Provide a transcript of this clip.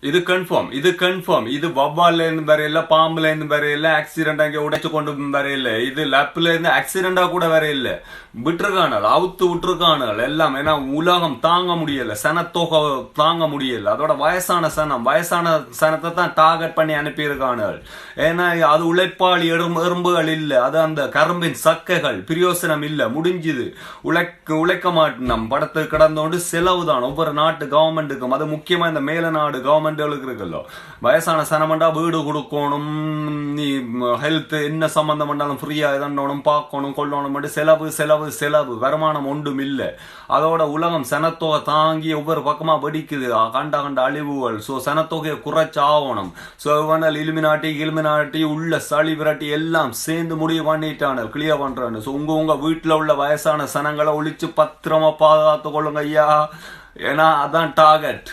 இது கன்ஃபார்ம் இது வவ்வால்ல இருந்து வரையில, பாம்புல இருந்து வரையில, ஆக்சிடென்ட் அங்கே உடைச்சு கொண்டு வரையில, இது லேப்ல இருந்து ஆக்சிடென்டா கூட வரையில, விட்டுருக்கானல் அவுத்து விட்டுருக்கானல் எல்லாம். ஏன்னா உலகம் தாங்க முடியல, சனத்தொகை தாங்க முடியல. அதோட வயசான சனத்தை தான் டார்கெட் பண்ணி அனுப்பியிருக்கானல். ஏன்னா அது உழைப்பாளி எறும்புகள் இல்ல, அது அந்த கரும்பின் சக்கைகள், பிரயோசனம் இல்ல, முடிஞ்சுது. உழைக்க மாட்டோம் படத்து கிடந்தோண்டு செலவு தான் ஒவ்வொரு நாட்டு கவர்மெண்ட்டுக்கும். அது முக்கியமா இந்த மேல நாடு கவர்மெண்ட்டுகளுக்கு இருக்குல்ல, வயசான சனமண்டா வீடு கொடுக்கணும், நீ ஹெல்த் என்ன சம்பந்தம் பண்ணாலும் ஃப்ரீயா இதண்டணும், பார்க்கணும், கொள்ளணும், செலவு செலவு செலவு, வருமானம் ஒன்றும் இல்லை. அதோட உலகம் சனத்தொகை தாங்கி ஒவ்வொரு பக்கமா வெடிக்குது, கண்ட அழிவுகள். ஸோ சனத்தொகையை குறைச்சு ஆகணும். ஸோ இலுமினாட்டி உள்ள சளி விரட்டி எல்லாம் சேர்ந்து முடிவு பண்ணிட்டானு கிளியர் பண்றானு. ஸோ உங்க வீட்டுல உள்ள வயசான சனங்களை ஒழிச்சு பத்திரமா பாதுகாத்து கொள்ளுங்க ஐயா. ஏன்னா அதான் டார்கெட்.